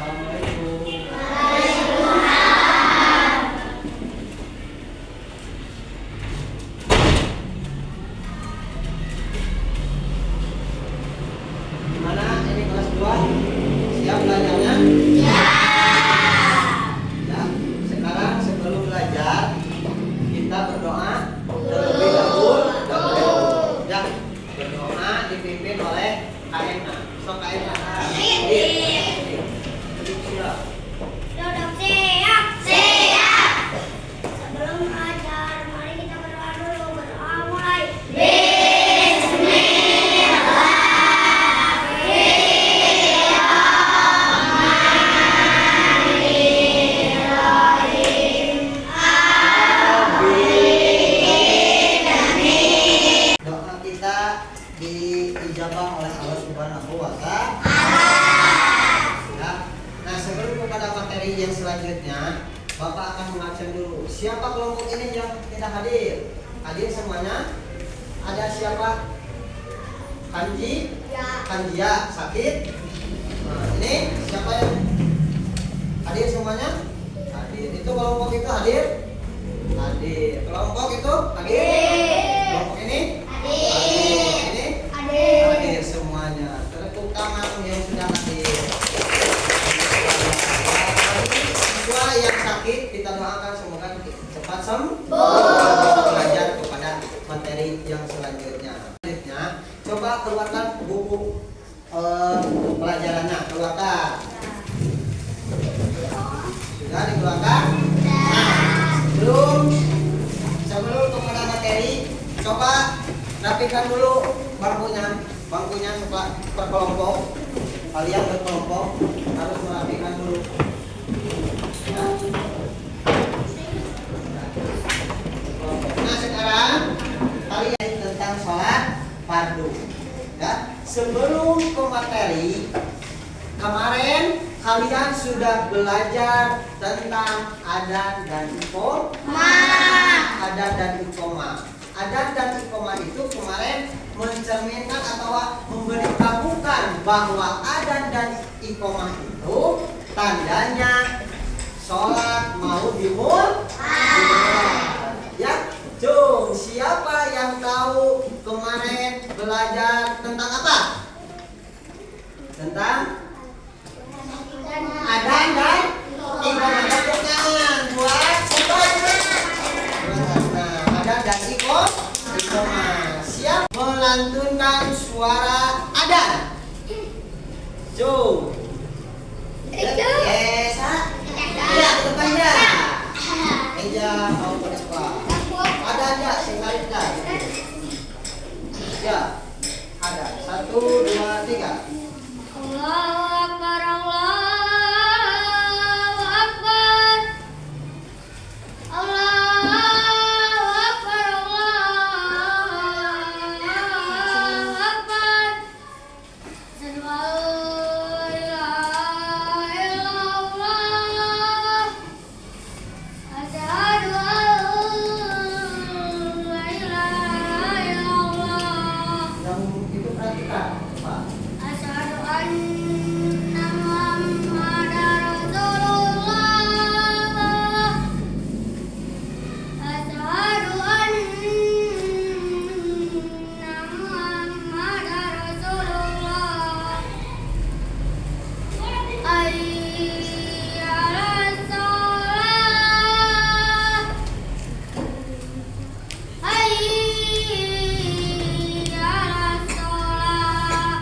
Assalamualaikum. Gimana ini kelas 2? Siap belajarnya? Ya. Ya, sekarang sebelum belajar kita berdoa terlebih dahulu. Ya, berdoa dipimpin oleh KNA. So KNA. Sebelum belajar, mari kita berdoa dulu. Berdoa mulai. Doa kita diijabah oleh Allah Subhanahu wa Ta'ala. Ya. Nah, sebelum kepada materi yang selanjutnya, Bapak akan mengabsen dulu. Siapa kelompok ini yang tidak hadir? Hadir semuanya? Ada siapa? Kanji? Kanjia sakit? Nah, ini siapa yang hadir semuanya? Hadir. Itu kelompok itu hadir? Hadir. Kelompok itu hadir? Kelompok ini? Hadir. Ini? Hadir semuanya. Tepuk tangan yang sudah hadir. Siswa yang sakit kita doakan semoga cepat sembuh. Bisa belajar kepada materi yang selanjutnya. Selanjutnya, coba keluarkan buku pelajarannya. Keluarkan. Sudah dikeluarkan? Sebelum kepada materi, coba rapikan dulu bangkunya per kelompok. Kalian berkelompok harus merapikan dulu. Ya. Nah, sekarang kalian tentang sholat fardu. Ya. Sebelum ke materi, kemarin kalian sudah belajar tentang adan dan iqamah. Adan dan iqamah. Adan dan iqamah itu kemarin mencerminkan atau memberitahukan bahwa adan dan iqamah itu tandanya sholat mau dimulai. Ya, Jom, siapa yang tahu kemarin belajar tentang apa? Tentang adan dan iqamah. Tepuk tangan buat siapa? Nah, adan dan iqamah. Siap melantunkan suara adan? Jom. Esa. Ya, depannya. Eja mau ke depan. Ada aja, singkat aja. Ya, ada. 1, 2, 3. Allahu Akbar, Allahu Akbar. Allahu Akbar, Allahu Akbar. Asyhadu an la ilaha illallah. Asyhadu an la ilaha illallah. Yang itu perhatikan, Pak. Asyhadu anna Muhammadar Rasulullah. Asyhadu anna Muhammadar Rasulullah. Hayya 'alas shalah. Hayya 'alas shalah.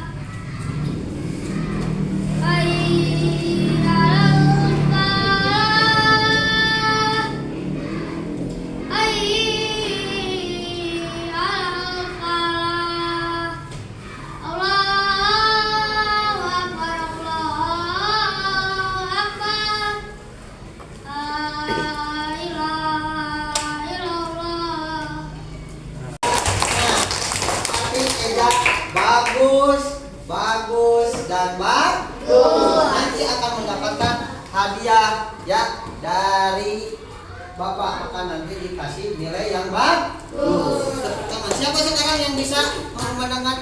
Hayya 'alal falah. Hayya 'alal falah. Allahu Akbar, Allahu Akbar. La ilaha illallah. Tapi Eja bagus, bagus dan bagus. Nanti akan mendapatkan hadiah ya dari Bapak, akan nanti dikasih nilai yang bagus. Siapa sekarang yang bisa memandangkan?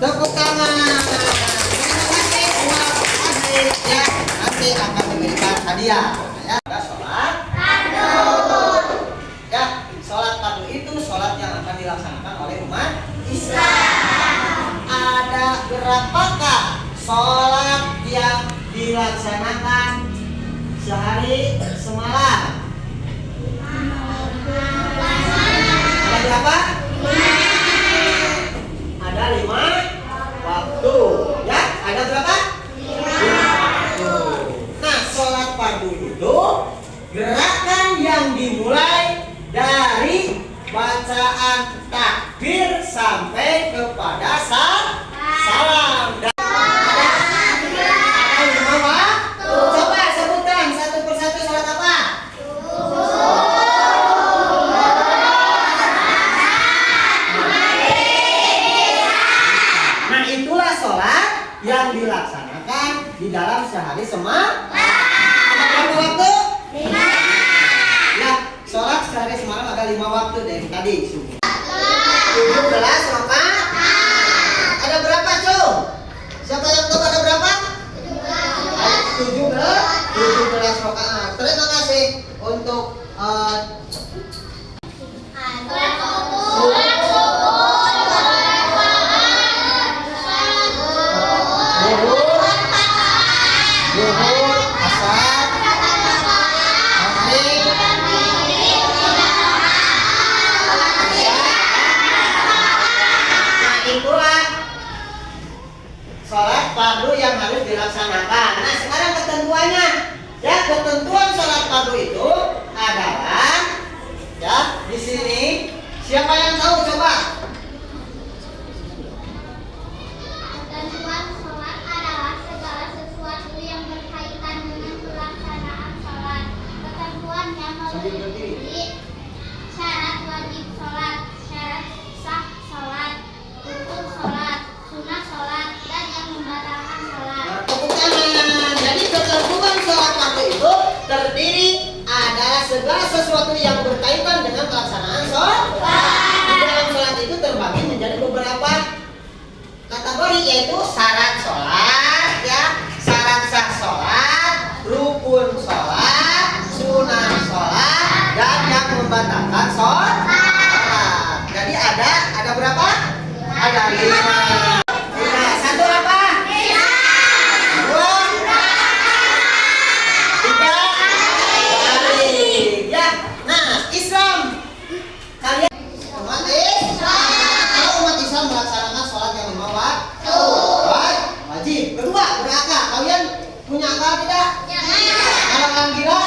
Tepuk tangan. Terima kasih buat adik ya. Nanti akan diberikan hadiah. Ya, ada sholat fardu. Ya, sholat fardu itu sholat yang akan dilaksanakan oleh umat Islam. Ada berapakah sholat yang dilaksanakan sehari semalam? Ada berapa? Ada 5 waktu. Ya, ada berapa? 5 waktu. Nah, sholat fardu itu gerakan yang dimulai dari bacaan takbir sampai kepada salam. Dan ada 5 waktu. Coba sebutkan satu persatu sholat apa? Nah, itulah sholat yang dilaksanakan di dalam sehari semalam. Ada berapa waktu? 5. Ya, sholat sehari semalam ada 5 waktu dari tadi. 17 rakaat. Ada berapa, Cung? Siapa yang tahu ada berapa? 17 rakaat. Terima kasih untuk Zuhur, asar, maghrib, nah itulah sholat fardu yang harus dilaksanakan. Nah sekarang ketentuannya, ya ketentuan sholat fardu itu adalah, ya di sini siapa yang tahu coba? Ketentuan sholat adalah segala sesuatu yang berkaitan dengan pelaksanaan sholat. Ketentuannya meliputi syarat wajib sholat, syarat sah sholat, rukun sholat, sunnah sholat, dan yang membatalkan sholat. Nah, tepuk tangan. Jadi ketentuan sholat fardu itu terdiri adalah segala sesuatu yang berkaitan dengan pelaksanaan sholat. Di dalam sholat itu terbagi menjadi beberapa kategori, yaitu syarat sholat, ya, syarat sah sholat, rukun sholat, sunnah sholat, dan yang membatalkan sholat. Jadi ada berapa? Ada 5. Nah, satu apa? 2, 3, balik. Ya, nah Islam kalian umat Islam. Kalau umat Islam melaksanakan sholat yang 5 waktu, baik, wajib. Kedua, berakal. Kalian punya akal tidak? Kalau orang gila?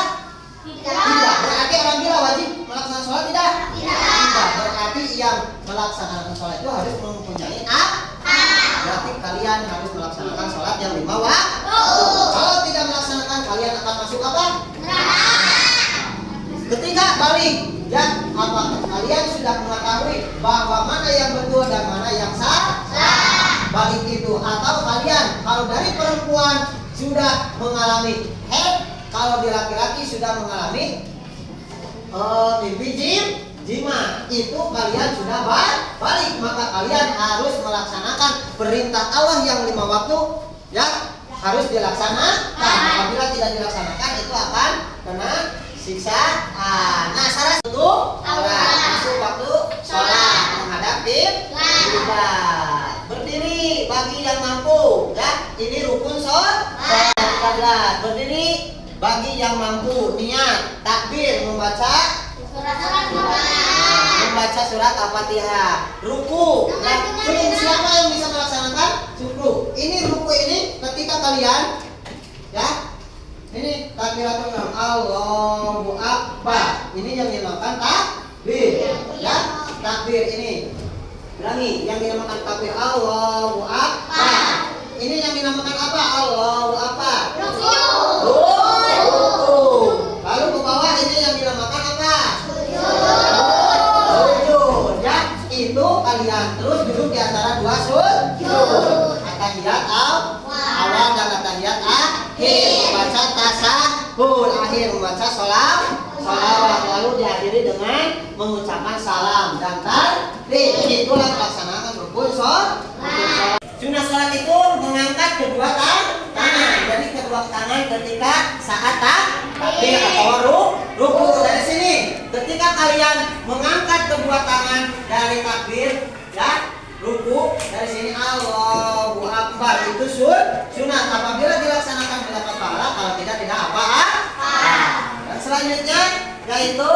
Tidak. Berarti orang gila wajib melaksanakan sholat tidak? Tidak. Berarti yang melaksanakan sholat itu harus mempunyai akal. Berarti kalian harus melaksanakan sholat yang 5 waktu. Kalau tidak melaksanakan, kalian akan masuk apa? Ketiga, balik. Ya, apa kalian sudah mengetahui bahwa mana yang betul dan mana yang salah? Balik itu, atau kalian kalau dari perempuan sudah mengalami haid, kalau di laki-laki sudah mengalami mimpi jima, itu kalian sudah balik, maka kalian harus melaksanakan perintah Allah yang 5 waktu, ya harus dilaksanakan. Apabila tidak dilaksanakan, itu akan kena siksaan. Nah, syarat untuk sholat, masuk waktu sholat, menghadap kiblat, berdiri bagi yang mampu, ya ini rukun sholat. Berdiri bagi yang mampu, niat takbir, membaca surat Al-Fatihah, ruku. Ya, siapa yang bisa melaksanakan ruku? Ini ruku ini ketika kalian, ya ini takbiratul ihram, Allahu Akbar. Ini yang dinamakan takbir, ya takbir ini. Ulangi, yang dinamakan takbir Allahu Akbar. Ini yang dinamakan apa? Allahu Akbar. Ruku. Lalu ke bawah ini yang dinamakan apa? Sujud. Ya, itu kalian terus duduk di antara 2 sujud. Tahiyat awal dan tahiyat akhir. Membaca tasahud akhir, membaca sholawat, lalu diakhiri dengan mengucapkan salam dan takbir. Itulah pelaksanaan rukun sholat. Sunnah sholat itu mengangkat kedua tangan. Jadi kedua tangan ketika saat takbir atau ruku. Dari sini, ketika kalian mengangkat kedua tangan dari takbir, ya, ruku, dari sini Allahu Akbar, itu sunnah. Apabila dilaksanakan mendapat pahala, kalau tidak apa. Dan selanjutnya yaitu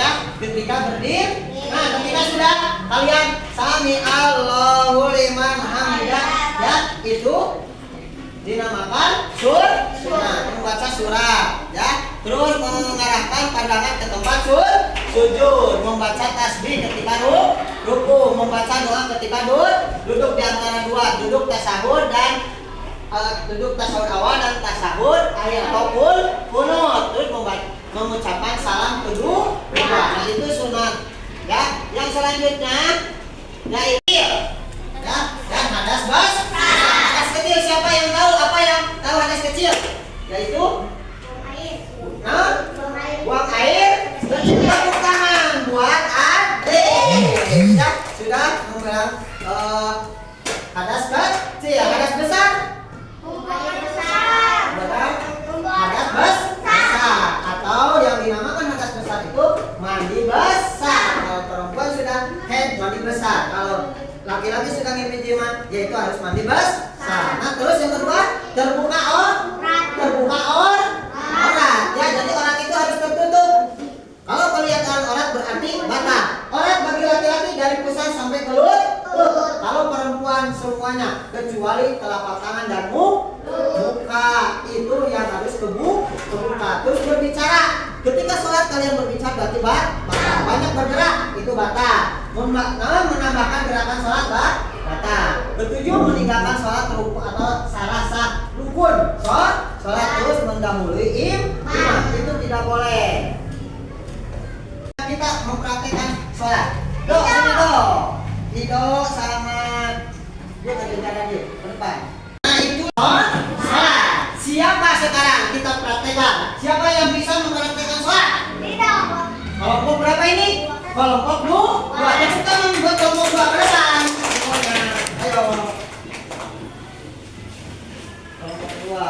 ya, ketika berdiri. Nah, ketika sudah kalian sami Allahu liman hamidah, ya, itu dinamakan sunnah, membaca surah, ya. Terus mengarahkan pandangan ke tempat sujud, membaca tasbih ketika ruku, membaca doa ketika duduk di antara dua, duduk tasahud dan duduk tasahud awal dan tasahud akhir atau kunut, terus mengucapkan salam kedua. Nah, itu sunnah. Ya, yang selanjutnya yaitu ya, dan hadas hadas kecil. Siapa yang tahu apa yang tahu hadas kecil? Yaitu buang air tepuk tangan buat adik. Ya, sudah membilang hadas kecil, hadas besar. Hadas besar atau yang dinamakan hadas besar itu mandi besar. Kalau perempuan sudah head mandi besar, kalau laki-laki sudah ngimpi jima yaitu harus mandi besar. Nah, terus yang kedua terbuka aurat. Ya, jadi aurat itu harus tertutup. Kalau kelihatan aurat berarti batal. Aurat bagi laki-laki dari pusat sampai ke lutut. Kalau perempuan semuanya kecuali telapak tangan dan muka itu yang harus kebuka. Terus berbicara. Ketika sholat kalian berbicara berarti batal. Banyak bergerak itu batal. Menambahkan gerakan sholat batal. Ketujuh, meninggalkan sholat rukun atau salah sah rukun. Sholat terus mendahului imam, itu tidak boleh. Kita mempraktikkan sholat. Sini Ido sama dia kedengaran dia ke depan. Nah, itu sholat. Siapa sekarang kita praktekkan? Siapa yang bisa mempraktekkan sholat? Kelompok berapa ini? Kelompok dua. Jadi kita membuat kelompok 2 berdasar semuanya. Ayo. Kelompok 2.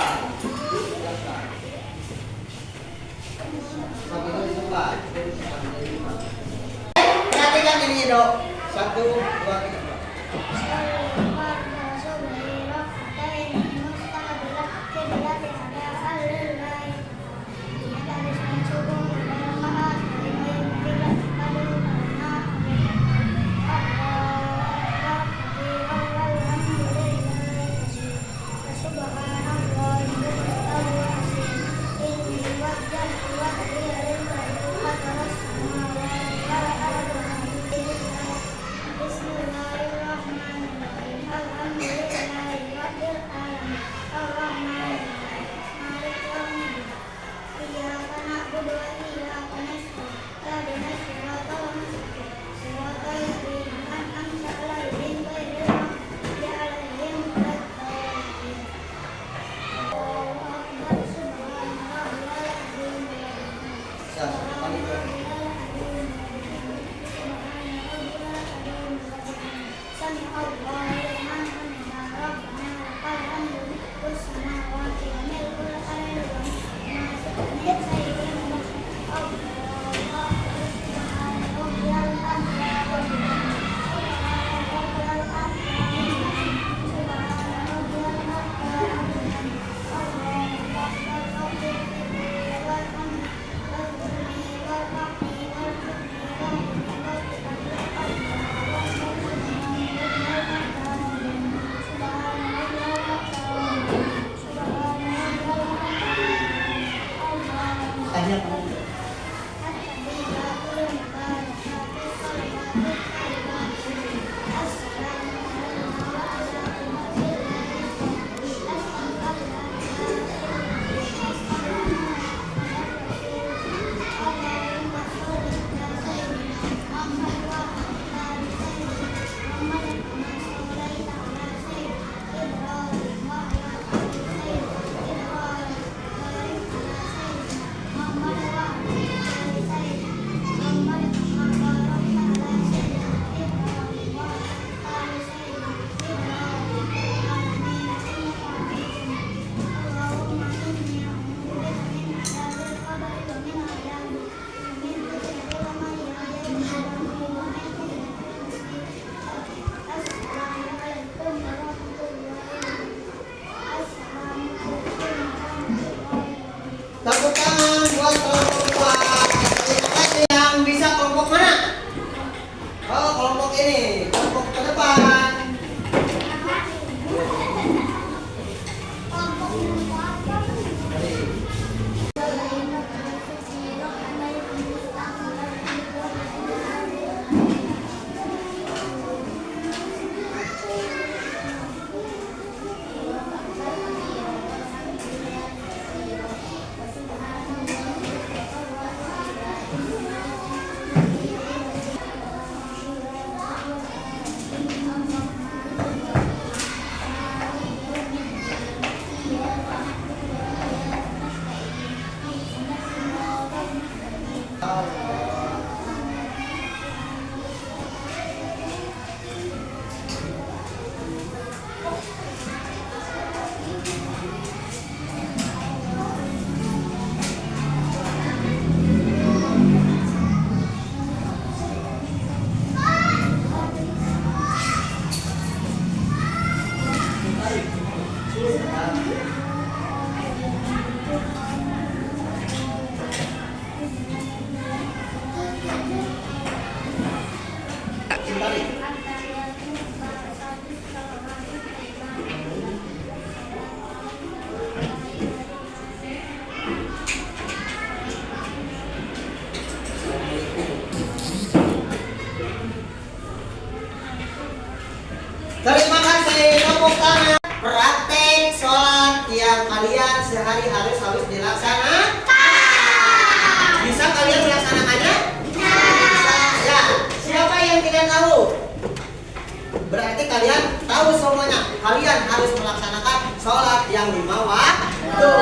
Sampai di tempat. Perhatikan ini, Dok. 1, 2, 3. tepuk ke depan. Terima kasih, tepuk tangan. Praktek sholat yang kalian sehari harus dilaksanakan. Bisa kalian melaksanakannya? Bisa. Ya. Siapa yang tidak tahu? Berarti kalian tahu semuanya. Kalian harus melaksanakan sholat yang 5 waktu.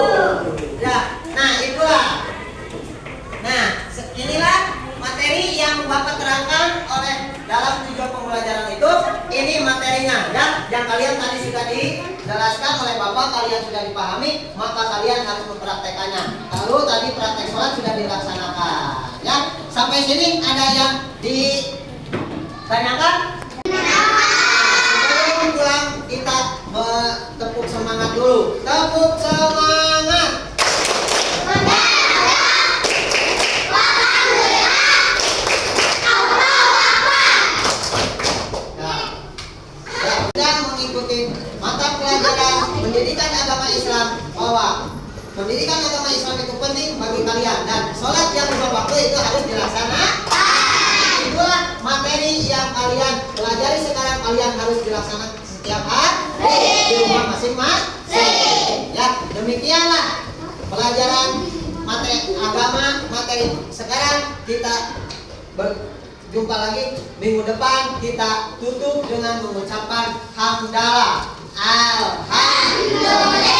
Ya. Nah, itulah. Nah, inilah materi yang Bapak terangkan oleh dalam tujuan pembelajaran itu. Ini materinya ya, yang kalian tadi sudah dijelaskan oleh Bapak, kalian sudah dipahami, maka kalian harus mempraktekannya. Lalu tadi praktek sholat sudah dilaksanakan ya. Sampai sini ada yang ditanyakan? Sebelum pulang kita tepuk semangat dulu. Tepuk semangat. Mengikuti mata pelajaran pendidikan agama Islam, bahwa pendidikan agama Islam itu penting bagi kalian dan sholat yang 5 waktu itu harus dilaksanakan. Itulah materi yang kalian pelajari sekarang, kalian harus dilaksanakan setiap hari di rumah masing-masing. Ya, demikianlah pelajaran materi agama, materi sekarang. Kita jumpa lagi minggu depan. Kita tutup dengan mengucapkan hamdalah. Alhamdulillah.